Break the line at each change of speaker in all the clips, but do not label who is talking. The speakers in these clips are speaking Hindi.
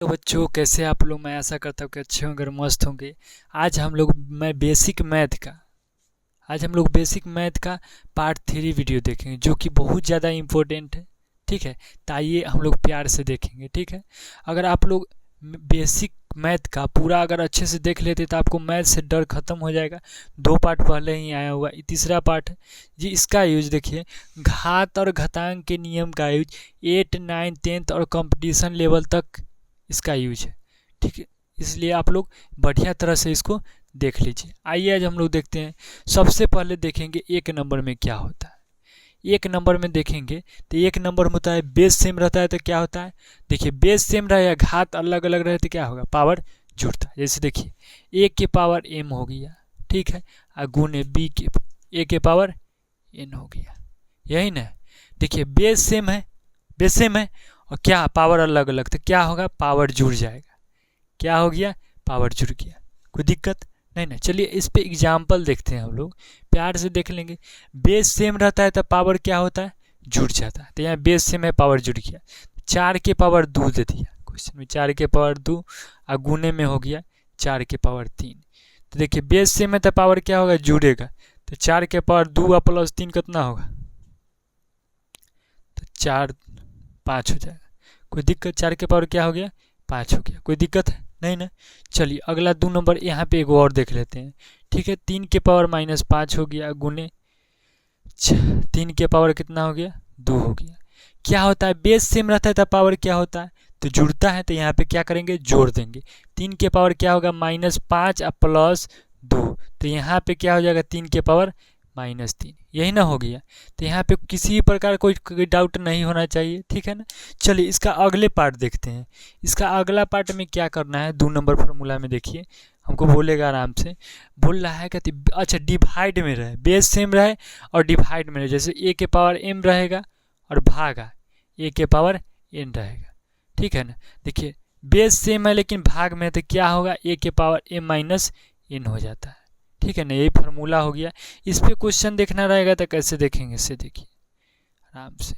तो बच्चों कैसे आप लोग। मैं आशा करता हूँ कि अच्छे होंगे और मस्त होंगे। आज हम लोग बेसिक मैथ का पार्ट 3 वीडियो देखेंगे जो कि बहुत ज़्यादा इम्पोर्टेंट है। ठीक है, तो आइए हम लोग प्यार से देखेंगे। ठीक है, अगर आप लोग बेसिक मैथ का पूरा अगर अच्छे से देख लेते तो आपको मैथ से डर खत्म हो जाएगा। 2 पार्ट पहले ही आया हुआ, ये तीसरा पार्ट है जी। इसका यूज देखिए, घात और घातांक के नियम का यूज 8, 9, 10 और कंपटीशन लेवल तक इसका यूज है। ठीक है, इसलिए आप लोग बढ़िया तरह से इसको देख लीजिए। आइए आज हम लोग देखते हैं। सबसे पहले देखेंगे एक नंबर में क्या होता है। एक नंबर में देखेंगे तो एक नंबर में होता है बेस सेम रहता है तो क्या होता है। देखिए, बेस सेम रहे या घात अलग अलग रहे तो क्या होगा, पावर जुड़ता है। जैसे देखिए, ए के पावर एम हो गया, ठीक है, और गुने बी के ए के पावर एन हो गया, यही ना। देखिए बेस सेम है और क्या पावर अलग अलग, तो क्या होगा, पावर जुड़ जाएगा। क्या हो गया, पावर जुड़ गया। कोई दिक्कत नहीं ना। चलिए इस पे एग्जाम्पल देखते हैं, हम लोग प्यार से देख लेंगे। बेस सेम रहता है तो पावर क्या होता है, जुड़ जाता है। तो यहाँ बेस सेम है, पावर जुड़ गया। 4 के पावर 2 दे दिया क्वेश्चन में, 4 के पावर 2 और गुने में हो गया 4 के पावर 3। तो देखिए बेस सेम है तो पावर क्या होगा, जुड़ेगा। तो 4 के पावर 2 और प्लस 3 कितना होगा, तो 4 5 हो जाएगा। कोई दिक्कत, 4 के पावर क्या हो गया, 5 हो गया। कोई दिक्कत है नहीं ना। चलिए अगला 2 नंबर यहाँ पे एक और देख लेते हैं। ठीक है, 3 के पावर -5 हो गया गुने 3 के पावर कितना हो गया, 2 हो गया। क्या होता है, बेस सेम रहता है तो पावर क्या होता है, तो जुड़ता है। तो यहाँ पे क्या करेंगे, जोड़ देंगे। 3 के पावर क्या होगा, -5 और +2। तो यहाँ पे क्या हो जाएगा, 3 के पावर -3, यही ना हो गया। तो यहाँ पे किसी भी प्रकार कोई डाउट नहीं होना चाहिए। ठीक है ना। चलिए इसका अगले पार्ट देखते हैं। इसका अगला पार्ट में क्या करना है, 2 नंबर फार्मूला में देखिए, हमको बोलेगा आराम से। बोल रहा है कि अच्छा डिवाइड में रहे, बेस सेम रहे और डिवाइड में रहे। जैसे ए के पावर एम रहेगा और भागा ए के पावर एन रहेगा। ठीक है ना। देखिए बेस सेम है लेकिन भाग में है तो क्या होगा, ए के पावर एम माइनस एन हो जाता है। ठीक है ना, यही फार्मूला हो गया। इस पे क्वेश्चन देखना रहेगा तो कैसे देखेंगे, इससे देखिए आराम से।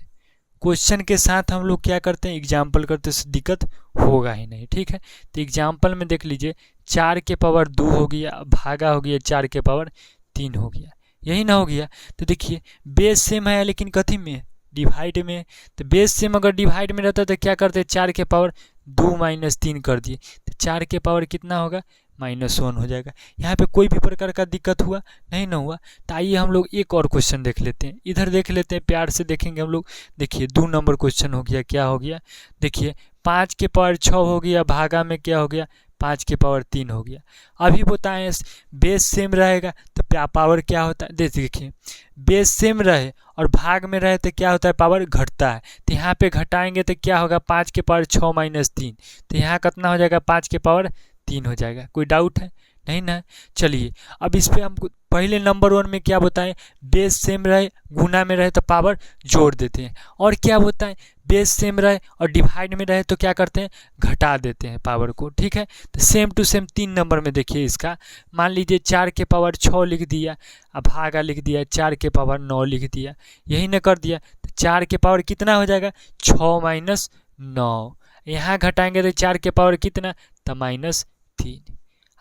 क्वेश्चन के साथ हम लोग क्या करते हैं, एग्जाम्पल करते हैं, दिक्कत होगा ही नहीं। ठीक है, तो एग्जाम्पल में देख लीजिए, 4 के पावर 2 हो गया, भागा हो गया 4 के पावर 3 हो गया, यही ना हो गया। तो देखिए बेस सेम है लेकिन कथी में, डिवाइड में। तो बेस सेम अगर डिवाइड में रहता तो क्या करते, 4 के पावर 2 -3 कर दिए, तो 4 के पावर कितना होगा, -1 हो जाएगा। यहाँ पे कोई भी प्रकार का दिक्कत हुआ नहीं ना हुआ। तो आइए हम लोग एक और क्वेश्चन देख लेते हैं, इधर देख लेते हैं, प्यार से देखेंगे हम लोग। देखिए 2 नंबर क्वेश्चन हो गया, क्या हो गया, देखिए 5 के पावर 6 हो गया, भागा में क्या हो गया, 5 के पावर 3 हो गया। अभी बताएं बेस सेम रहेगा तो पावर क्या होता है, देखिए बेस सेम रहे और भाग में रहे तो क्या होता है, पावर घटता है। तो यहाँ पे घटाएंगे तो क्या होगा, 5 के पावर 6 -3, तो यहाँ कितना हो जाएगा, 5 के पावर 3 हो जाएगा। कोई डाउट है नहीं ना। चलिए अब इस पे हम पहले नंबर 1 में क्या बताएं, बेस सेम रहे गुना में रहे तो पावर जोड़ देते हैं। और क्या होता है, बेस सेम रहे और डिवाइड में रहे तो क्या करते हैं, घटा देते हैं पावर को। ठीक है, तो सेम टू सेम 3 नंबर में देखिए इसका। मान लीजिए 4 के पावर 6 लिख दिया, अब भागा लिख दिया, 4 के पावर 9 लिख दिया, यही ना कर दिया। तो 4 के पावर कितना हो जाएगा, 6 - 9। यहाँ घटाएंगे तो 4 के पावर कितना, तो -3।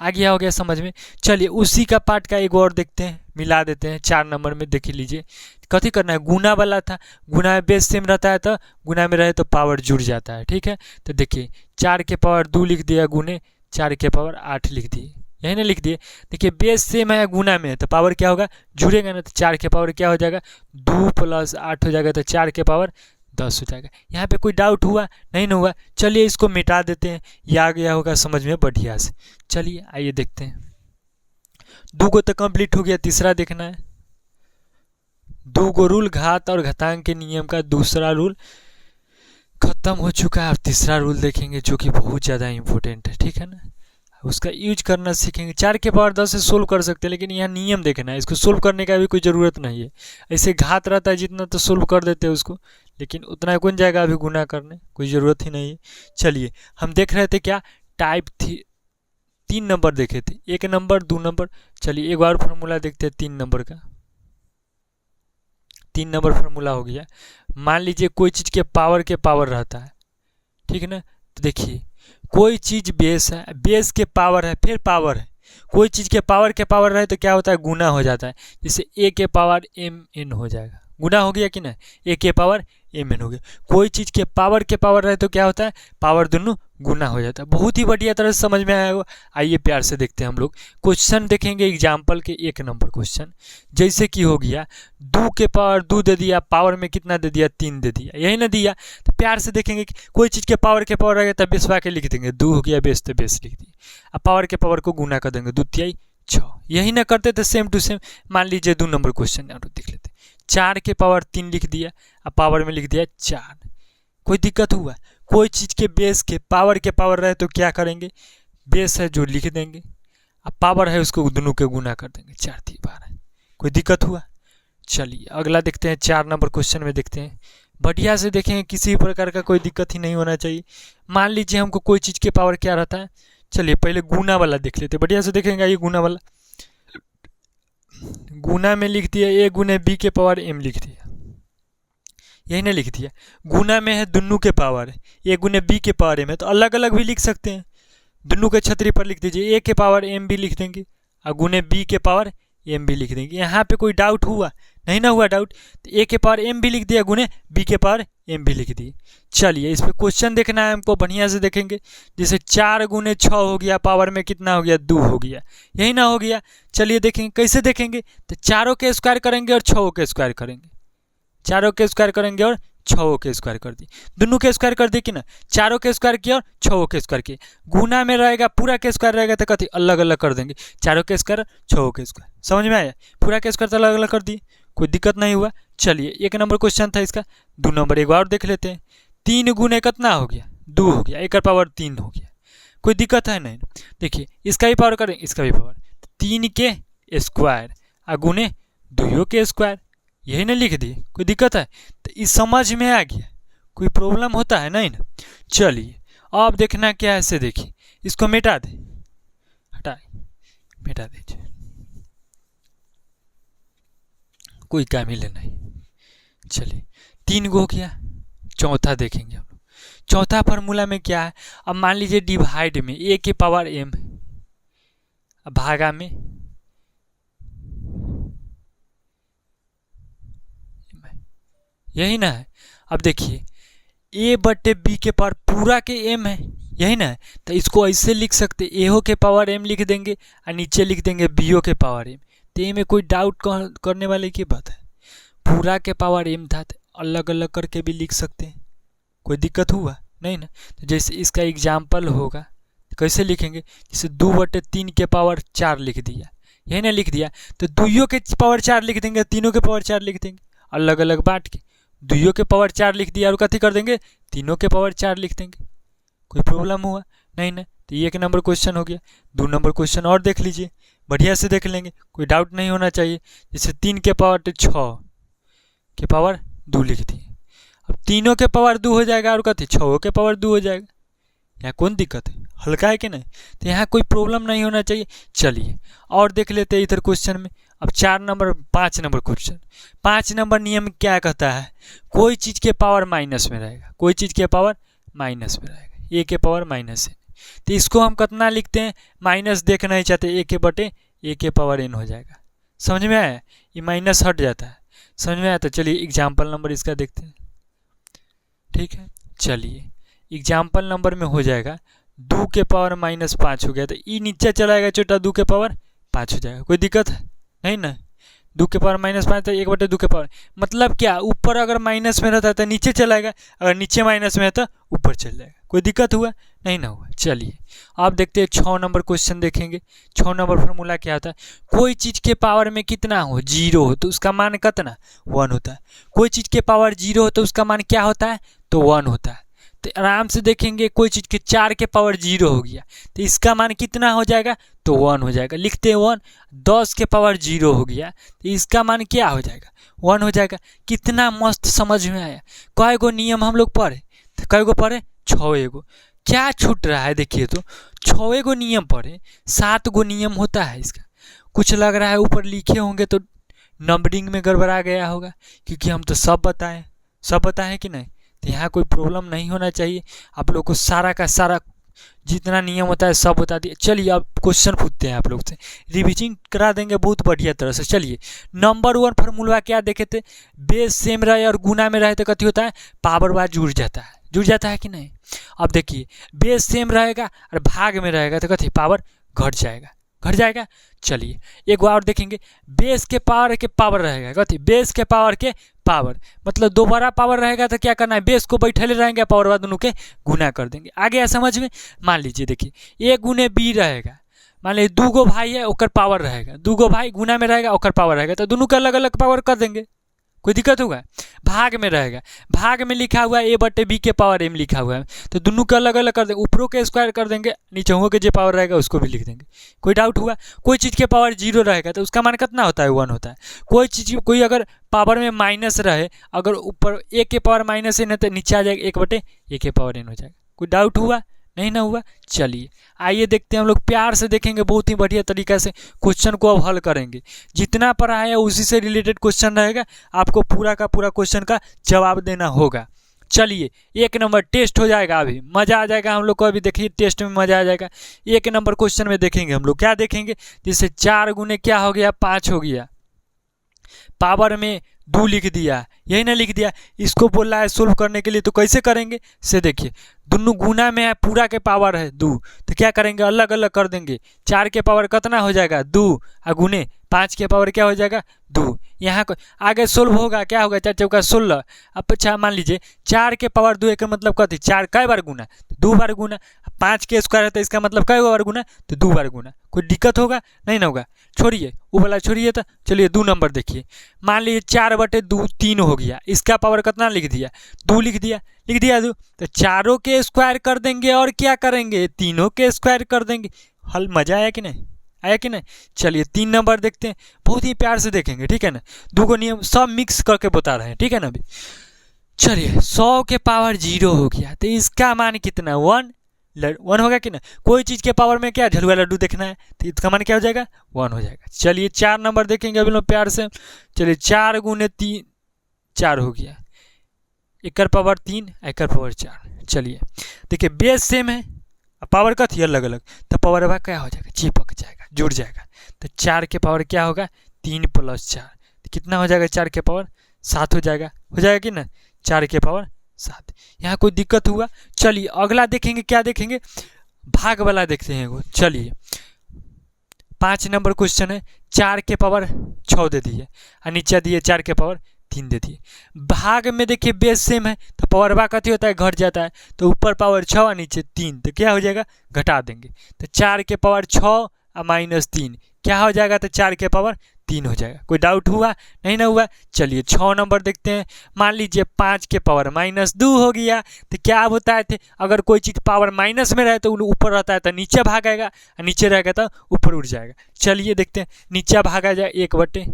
आ गया, हो गया समझ में। चलिए उसी का पार्ट का एक और देखते हैं, मिला देते हैं। 4 नंबर में देख लीजिए, कथी करना है, गुना वाला था। गुना में बेस सेम रहता है तो गुना में रहे तो पावर जुड़ जाता है। ठीक है, तो देखिए 4 के पावर 2 लिख दिया गुने 4 के पावर 8 लिख दिए, यही ना लिख दिए। देखिए बेस सेम है गुना में है तो पावर क्या होगा, जुड़ेगा ना। तो 4 के पावर क्या हो जाएगा, 2 + 8 हो जाएगा, तो 4 के पावर 10 हो जाएगा। यहाँ पे कोई डाउट हुआ नहीं ना हुआ। चलिए इसको मिटा देते हैं, ये आ गया होगा समझ में बढ़िया से। चलिए आइए देखते हैं। 2 गो तो कंप्लीट हो गया, तीसरा देखना है। 2 गो रूल घात और घातांक के नियम का दूसरा रूल खत्म हो चुका है और तीसरा रूल देखेंगे जो कि बहुत ज़्यादा इंपॉर्टेंट है। ठीक है ना, उसका यूज करना सीखेंगे। 4 के पावर 10 से सोल्व कर सकते हैं लेकिन यहाँ नियम देखना है, इसको सोल्व करने का भी कोई ज़रूरत नहीं है। ऐसे घात रहता है जितना तो सोल्व कर देते हैं उसको, लेकिन उतना कौन जाएगा अभी गुना करने, कोई ज़रूरत ही नहीं है। चलिए हम देख रहे थे क्या, टाइप 3 नंबर देखे थे, 1 नंबर 2 नंबर। चलिए एक बार फार्मूला देखते हैं 3 नंबर का। 3 नंबर फार्मूला हो गया। मान लीजिए कोई चीज़ के पावर रहता है, ठीक है ना। तो देखिए कोई चीज़ बेस है, बेस के पावर है, फिर पावर है। कोई चीज़ के पावर रहे तो क्या होता है, गुना हो जाता है। जैसे a के पावर mn हो जाएगा, गुना हो गया कि नहीं, a के पावर mn हो गया। कोई चीज़ के पावर रहे तो क्या होता है, पावर दोनों गुना हो जाता है। बहुत ही बढ़िया तरह से समझ में आया होगा। आइए प्यार से देखते हैं हम लोग क्वेश्चन देखेंगे एग्जाम्पल के 1 नंबर क्वेश्चन। जैसे कि हो गया 2 के पावर 2 दे दिया, पावर में कितना दे दिया, 3 दे दिया, यही ना दिया। तो प्यार से देखेंगे कि कोई चीज़ के पावर रहेगा तब बेसवा के लिख देंगे, 2 हो गया बेस तो बेस लिख दिए। अब पावर के पावर को गुना कर देंगे, 2 तिहाई 6, यही ना करते तो सेम टू सेम। मान लीजिए 2 नंबर क्वेश्चन देख लेते, 4 के पावर 3 लिख दिया, अब पावर में लिख दिया 4। कोई दिक्कत हुआ? कोई चीज़ के बेस के पावर रहे तो क्या करेंगे, बेस है जो लिख देंगे, अब पावर है उसको दोनों के गुना कर देंगे, 4 3 12। कोई दिक्कत हुआ? चलिए अगला देखते हैं, 4 नंबर क्वेश्चन में देखते हैं। बढ़िया से देखें, किसी प्रकार का कोई दिक्कत ही नहीं होना चाहिए। मान लीजिए हमको कोई चीज़ के पावर क्या रहता है, चलिए पहले गुना वाला देख लेते, बढ़िया से देखेंगे। ये गुना वाला, गुना में लिख दिया a गुने b के पावर m लिख दिया, यही ना लिख दिया। गुना में है दोनों के पावर, a गुने b के पावर m है, तो अलग अलग भी लिख सकते हैं। दोनों के छतरी पर लिख दीजिए, a के पावर m भी लिख देंगे और गुने b के पावर m भी लिख देंगे। यहाँ पे कोई डाउट हुआ? नहीं ना हुआ डाउट। तो a के पावर m भी लिख दिया, गुने b के पावर m भी लिख दिए। चलिए इस पे क्वेश्चन देखना है हमको, बढ़िया से देखेंगे। जैसे 4 गुने 6 हो गया, पावर में कितना हो गया, 2 हो गया, यही ना हो गया। चलिए देखेंगे कैसे देखेंगे, तो चारों के स्क्वायर करेंगे और 6 के स्क्वायर करेंगे, चारों के स्क्वायर करेंगे और 6 के स्क्वायर कर दिए, दोनों के स्क्वायर कर दिए कि ना, चारों के स्क्वायर किया और 6 के स्क्वायर किए। गुना में रहेगा पूरा के स्क्वायर रहेगा तो कथी अलग अलग कर देंगे, चारों के स्क्वायर 6 के स्क्वायर। समझ में आया? पूरा के स्क्वायर तो अलग अलग कर दिए, कोई दिक्कत नहीं हुआ। चलिए 1 नंबर क्वेश्चन था इसका। 2 नंबर एक बार देख लेते हैं। 3 गुने कितना हो गया, 2 हो गया, एक पावर 3 हो गया, कोई दिक्कत है नहीं। देखिए इसका भी पावर करें, इसका भी पावर, 3 के स्क्वायर और गुने 2 के स्क्वायर, यही ना लिख दिए, कोई दिक्कत है? तो इस समझ में आ गया, कोई प्रॉब्लम होता है नहीं ना। चलिए अब देखना क्या है, से देखिए इसको मिटा दे, हटाए मिटा दीजिए, कोई काम ही लेना नहीं। चलिए 3 गो हो गया। चौथा देखेंगे हम लोग। चौथा फार्मूला में क्या है, अब मान लीजिए डिवाइड में a के पावर m, अब भागा में यही ना है। अब देखिए a बटे b के पावर पूरा के m है, यही ना है। तो इसको ऐसे लिख सकते, a के पावर m लिख देंगे और नीचे लिख देंगे b के पावर m। तो ये में कोई डाउट करने वाले की बात है? पूरा के पावर m था तो अलग अलग करके भी लिख सकते हैं, कोई दिक्कत हुआ नहीं ना। तो जैसे इसका एग्जाम्पल होगा तो कैसे लिखेंगे, जैसे 2 बटे 3 के पावर 4 लिख दिया, यही ना लिख दिया। तो 2 के पावर 4 लिख देंगे, 3 के पावर 4 लिख देंगे, अलग अलग बांट के 2 के पावर 4 लिख दिया और कथी कर देंगे, 3 के पावर 4 लिख देंगे, कोई प्रॉब्लम हुआ नहीं ना। तो 1 नंबर क्वेश्चन हो गया। 2 नंबर क्वेश्चन और देख लीजिए, बढ़िया से देख लेंगे, कोई डाउट नहीं होना चाहिए। जैसे 3 के पावर 6 के पावर 2 लिख दिए, अब 3 के पावर 2 हो जाएगा और कथी 6 के पावर 2 हो जाएगा। यहाँ कौन दिक्कत है, हल्का है कि नहीं? तो यहाँ कोई प्रॉब्लम नहीं होना चाहिए। चलिए और देख लेते हैं इधर क्वेश्चन में। अब 5 नंबर क्वेश्चन। 5 नंबर नियम क्या कहता है, कोई चीज़ के पावर माइनस में रहेगा, कोई चीज़ के पावर माइनस में रहेगा, a के पावर माइनस है। तो इसको हम कितना लिखते हैं, माइनस देखना ही चाहते, a के बटे a के पावर n हो जाएगा। समझ में आया? ये माइनस हट जाता है, समझ में आया? तो चलिए एग्जाम्पल नंबर इसका देखते हैं, ठीक है। चलिए एग्जाम्पल नंबर में हो जाएगा 2 के पावर -5 हो गया, तो ई नीचे चलाएगा छोटा, 2 के पावर 5 हो जाएगा, कोई दिक्कत है नहीं ना। 2 के पावर -5 तो 1 बटे 2 के पावर, मतलब क्या, ऊपर अगर माइनस में रहता है तो नीचे चलाएगा, अगर नीचे माइनस में है तो ऊपर चल जाएगा, कोई दिक्कत हुआ नहीं ना हुआ। चलिए आप देखते हैं 6 नंबर क्वेश्चन देखेंगे। 6 नंबर फार्मूला क्या होता है, कोई चीज़ के पावर में कितना हो, 0 हो तो उसका मान कितना 1 होता है। कोई चीज़ के पावर 0 हो तो उसका मान क्या होता है, तो 1 होता है। तो आराम से देखेंगे, कोई चीज़ के 4 के पावर 0 हो गया तो इसका मान कितना हो जाएगा, तो 1 हो जाएगा, लिखते हैं 1। 10 के पावर 0 हो गया तो इसका मान क्या हो जाएगा, 1 हो जाएगा। कितना मस्त समझ में आया। कई गो नियम हम लोग पढ़े, तो कई गो पढ़े, 6 गो। क्या छूट रहा है देखिए, तो 6 गो नियम पढ़े, 7 गो नियम होता है इसका। कुछ लग रहा है ऊपर लिखे होंगे तो नंबरिंग में गड़बड़ा गया होगा, क्योंकि हम तो सब बताएं कि नहीं। तो यहाँ कोई प्रॉब्लम नहीं होना चाहिए। आप लोग को सारा का सारा जितना नियम होता है सब बता दिए। चलिए अब क्वेश्चन पूछते हैं आप लोग से, रिविजन करा देंगे बहुत बढ़िया तरह से। चलिए नंबर 1 फार्मूला क्या देखे थे, बेस सेम रहे और गुना में रहे तो कथी होता है, पावर बार जुड़ जाता है कि नहीं। अब देखिए बेस सेम रहेगा और भाग में रहेगा तो कथी, पावर घट जाएगा। चलिए एक बार और देखेंगे, बेस के पावर रहेगा कथी, बेस के पावर के पावर, मतलब दोबारा पावर रहेगा तो क्या करना है, बेस को बैठे रहेंगे, पावर बाद दोनों के गुना कर देंगे। आगे है समझ में। मान लीजिए देखिए ए गुने बी रहेगा, मान लीजिए 2 गो भाई है ओकर पावर रहेगा, 2 गो भाई गुना में रहेगा ओकर पावर रहेगा, तो दोनों का अलग अलग पावर कर देंगे, कोई दिक्कत होगा। भाग में रहेगा, भाग में लिखा हुआ है ए बटे बी के पावर एम लिखा हुआ है, तो दोनों का अलग अलग कर देंगे, ऊपरों के स्क्वायर कर देंगे, नीचे के जो पावर रहेगा उसको भी लिख देंगे। कोई डाउट हुआ। कोई चीज़ के पावर 0 रहेगा तो उसका मान कितना होता है, 1 होता है। कोई चीज़ कोई अगर पावर में माइनस रहे, अगर ऊपर ए के पावर माइनस एन है तो नीचे आ जाएगा 1 बटे ए के पावर एन हो जाएगा। कोई डाउट हुआ, नहीं ना हुआ। चलिए आइए देखते हैं, हम लोग प्यार से देखेंगे, बहुत ही बढ़िया तरीका से क्वेश्चन को अब हल करेंगे। जितना पढ़ा है उसी से रिलेटेड क्वेश्चन रहेगा, आपको पूरा का पूरा क्वेश्चन का जवाब देना होगा। चलिए 1 नंबर टेस्ट हो जाएगा, अभी मज़ा आ जाएगा हम लोग को। अभी देखिए टेस्ट में मज़ा आ जाएगा। 1 नंबर क्वेश्चन में देखेंगे हम लोग क्या देखेंगे, जैसे 4 गुने क्या हो गया, 5 हो गया, पावर में 2 लिख दिया, यही ना लिख दिया। इसको बोल रहा है सोल्व करने के लिए, तो कैसे करेंगे से देखिए, दोनों गुना में है, पूरा के पावर है 2, तो क्या करेंगे, अलग अलग कर देंगे। 4 के पावर कितना हो जाएगा 2, और गुने 5 के पावर क्या हो जाएगा 2। यहाँ को आगे सोल्व होगा, क्या होगा, 4 चौका 16। अब अच्छा मान लीजिए 4 के पावर 2 एक मतलब कथी, 4 कई बार गुना, 2 बार गुना। 5 के स्क्वायर है तो इसका मतलब कई बार गुना, तो 2 बार गुना। कोई दिक्कत होगा, नहीं ना होगा। छोड़िए वो वाला छोड़िए, तो चलिए 2 नंबर देखिए, मान लीजिए 4 बटे 2 3 हो गया, इसका पावर कितना लिख दिया, 2 लिख दिया 2, तो चारों के स्क्वायर कर देंगे और क्या करेंगे, तीनों के स्क्वायर कर देंगे। हल मजा आया कि नहीं, आया कि नहीं। चलिए 3 नंबर देखते हैं, बहुत ही प्यार से देखेंगे, ठीक है ना। 2 को नियम सब मिक्स करके बता रहे हैं, ठीक है ना। अभी चलिए 100 के पावर 0 हो गया, तो इसका मान कितना, 1 होगा कि ना। कोई चीज़ के पावर में क्या झलुआ लड्डू देखना है, तो इसका मान क्या हो जाएगा, 1 हो जाएगा। चलिए 4 नंबर देखेंगे अभी लोग प्यार से। चलिए 4 गुने 3 4 हो गया, एक पावर 3 एक पावर 4। चलिए देखिए बेस सेम है, पावर का थी अलग अलग, तो पावर भाग क्या हो जाएगा, चिपक जाएगा, जुड़ जाएगा। तो 4 के पावर क्या होगा, 3 + 4, तो कितना हो जाएगा, 4 के पावर 7 हो जाएगा कि ना, 4 के पावर 7। यहाँ कोई दिक्कत हुआ। चलिए अगला देखेंगे, क्या देखेंगे, भाग वाला देखते हैं वो। चलिए 5 नंबर क्वेश्चन है, 4 के पावर 6 दे दिए और नीचे दिए 4 के पावर 3 दे दिए। भाग में देखिए बेस सेम है, तो पावर भाग कथी होता है, घट जाता है, तो ऊपर पावर 6 और नीचे 3, तो क्या हो जाएगा, घटा देंगे। तो 4 के पावर 6 और -3 क्या हो जाएगा, तो 4 के पावर 3 हो जाएगा। कोई डाउट हुआ, नहीं ना हुआ। चलिए 6 नंबर देखते हैं, मान लीजिए 5 के पावर -2 हो गया, तो क्या होता है, अगर कोई चीज़ पावर माइनस में रहे तो ऊपर रहता है तो नीचे भागेगा, और नीचे रहेगा तो ऊपर उठ जाएगा। चलिए देखते हैं, नीचे भागा जाए 1 बटे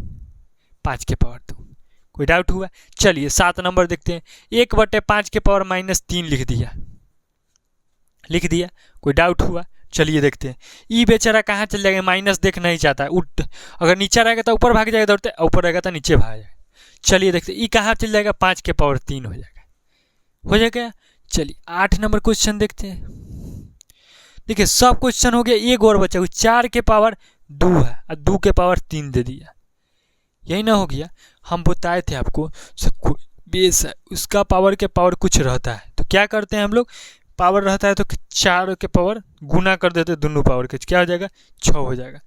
5 के पावर 2। कोई डाउट हुआ। चलिए 7 नंबर देखते हैं, 1 बटे 5 के पावर -3 लिख दिया। कोई डाउट हुआ। चलिए देखते हैं, ई बेचारा कहाँ चल जाएगा, माइनस देख नहीं चाहता है, उठ, अगर नीचे रहेगा तो ऊपर भाग जाएगा दौड़ते, ऊपर रहेगा तो नीचे भाग जाएगा। चलिए देखते हैं, ई कहाँ चल जाएगा, 5 के पावर 3 हो जाएगा। चलिए 8 नंबर क्वेश्चन देखते हैं। देखिए सब क्वेश्चन हो गया, एक और बचा, 4 के पावर 2 है और 2 के पावर 3 दे दिया, यही ना हो गया। हम बताए थे आपको बेस है उसका पावर के पावर कुछ रहता है, तो क्या करते हैं हम लोग, पावर रहता है तो 4 के पावर गुना कर देते हैं, दोनों पावर के, क्या हो जाएगा, 6 हो जाएगा।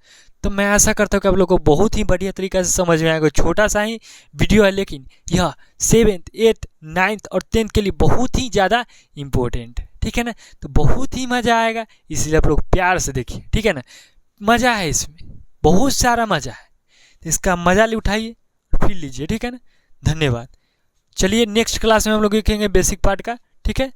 तो मैं आशा करता हूँ कि आप लोग को बहुत ही बढ़िया तरीका से समझ में आएगा। छोटा सा ही वीडियो है, लेकिन यह 7th 8th 9th और 10th के लिए बहुत ही ज़्यादा इम्पोर्टेंट है, ठीक है ना। तो बहुत ही मज़ा आएगा, इसलिए आप लोग प्यार से देखिए, ठीक है ना। मज़ा है इसमें, बहुत सारा मज़ा है, तो इसका मज़ा उठाइए, फिर लीजिए, ठीक है ना। धन्यवाद। चलिए नेक्स्ट क्लास में हम लोग देखेंगे बेसिक पार्ट का, ठीक है।